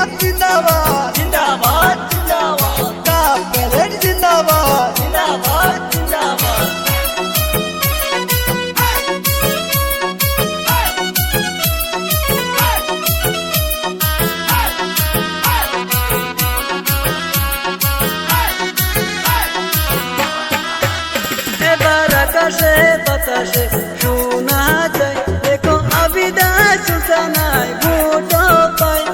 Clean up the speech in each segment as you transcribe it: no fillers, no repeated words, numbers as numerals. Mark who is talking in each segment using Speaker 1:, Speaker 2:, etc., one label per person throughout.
Speaker 1: ইনকিলাব জিন্দাবাদ
Speaker 2: জিন্দাবাদ জিন্দাবাদ
Speaker 1: কাপ প্যালেট জিন্দাবাদ
Speaker 2: জিন্দাবাদ জিন্দাবাদ
Speaker 3: এবার আকাশে বাতাসে শোনা যায় দেখো আবিদা সুলতানায় ভোট পায়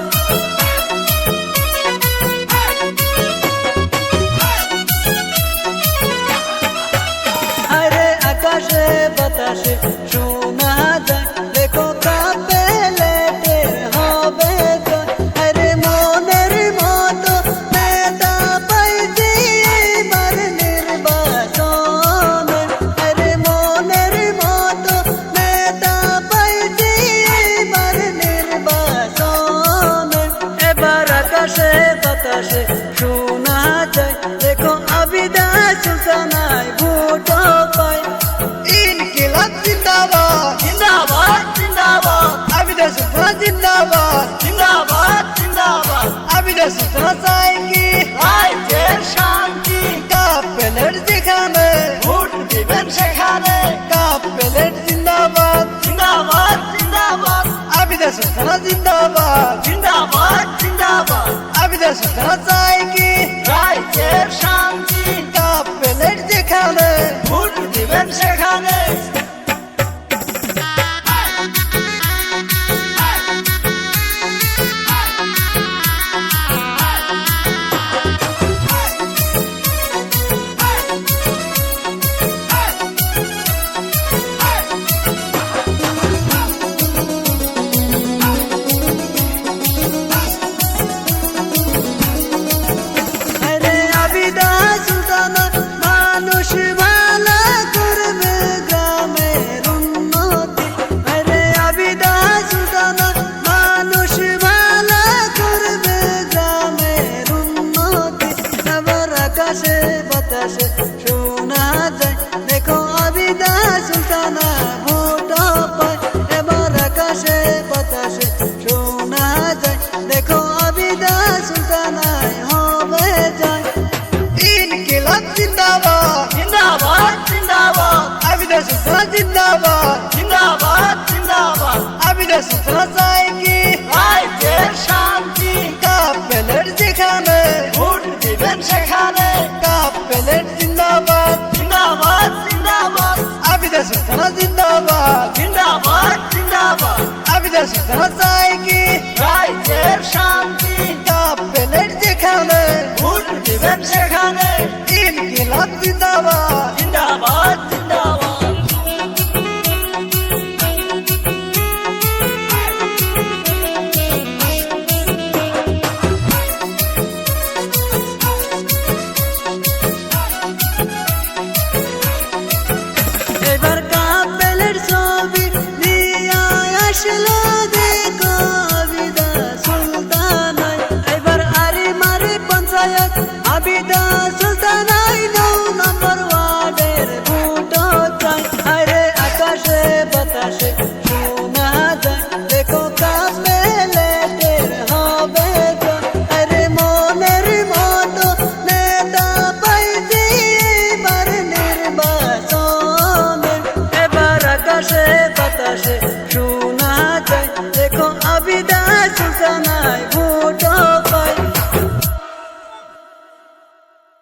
Speaker 3: আরে আকাশে বাতাসে শোনা যায় দেখো কাপে লেটের হবে জয় আরে মনের মতো নেতা পাইছি এবার নির্বাচনে আরে মনের মতো নেতা পাইছি এবার নির্বাচনে এবার আকাশে বাতাসে শোনা যায় দেখো আবিদা সুলতানায় ভোট পায়
Speaker 1: ইনকিলাব জিন্দাবাদ
Speaker 2: জিন্দাবাদ জিন্দাবাদ
Speaker 1: আবিদা সুলতানা জিন্দাবাদ
Speaker 2: জিন্দাবাদ জিন্দাবাদ
Speaker 1: আবিদা সুলতানা চাই কি
Speaker 2: রাজ্যের শান্তি
Speaker 1: কাপ প্যালেট যেখানে
Speaker 2: ভোট দিবেন সেখানে
Speaker 1: কাপ প্যালেট জিন্দাবাদ
Speaker 2: জিন্দাবাদ জিন্দাবাদ
Speaker 1: আবিদা সুলতানা জিন্দাবাদ
Speaker 2: জিন্দাবাদ জিন্দাবাদ
Speaker 1: আবিদা সুলতানা চাই কি
Speaker 2: রাজ্যের শান্তি
Speaker 1: কাপ প্যালেট যেখানে
Speaker 2: ভোট দিবেন সেখানে
Speaker 3: আরে আবিদা সুলতানা মানুষ ভালো করবে গ্রামের উন্নতি আরে আবিদা সুলতানা মানুষ ভালো করবে গ্রামের উন্নতি আবার আকাশে বাতাসে শোনা যায় দেখো আবিদা সুলতানা ভোট পায় এবার আকাশে বাতাসে শোনা যায় দেখো আবিদা সুলতানায় হবে যায়
Speaker 1: ইনকিলাব জিন্দাবাদ
Speaker 2: জিন্দাবাদ জিন্দাবাদ
Speaker 1: আবিদা সুলতানা জিন্দাবাদ
Speaker 2: জিন্দাবাদ জিন্দাবাদ
Speaker 1: আবিদা সুলতানা চাই কি
Speaker 2: রাজ্যের শান্তি
Speaker 1: কাপ প্যালেট যেখানে
Speaker 2: ভোট দিবেন সেখানে
Speaker 1: কাপ প্যালেট জিন্দাবাদ
Speaker 2: জিন্দাবাদ জিন্দাবাদ
Speaker 1: আবিদা সুলতানা জিন্দাবাদ
Speaker 2: জিন্দাবাদ জিন্দাবাদ
Speaker 1: আবিদা সুলতানা চাই কি
Speaker 2: রাজ্যের শান্তি
Speaker 1: কাপ প্যালেট যেখানে
Speaker 2: ভোট দিবেন সেখানে
Speaker 1: ইনকিলাব জিন্দাবাদ
Speaker 2: জিন্দাবাদ জিন্দাবাদ
Speaker 3: এবার কাপেলের ছবি নিয়ে আসলো দেখো আবিদা সুলতানায় এবার আরে মারে পঞ্চায়েত আবিদা সুলতানায় 9 নম্বর ওয়ার্ডের ভোট চাই আরে আকাশে বাতাসে শোনা যায় দেখো কাপেলেটের হবে জয় আরে মনের মতো নেতা পাইছি এবার নির্বাচনে এবার আকাশে বাতাসে শোনা যায় দেখো আবিদা সুলতানায় ভোট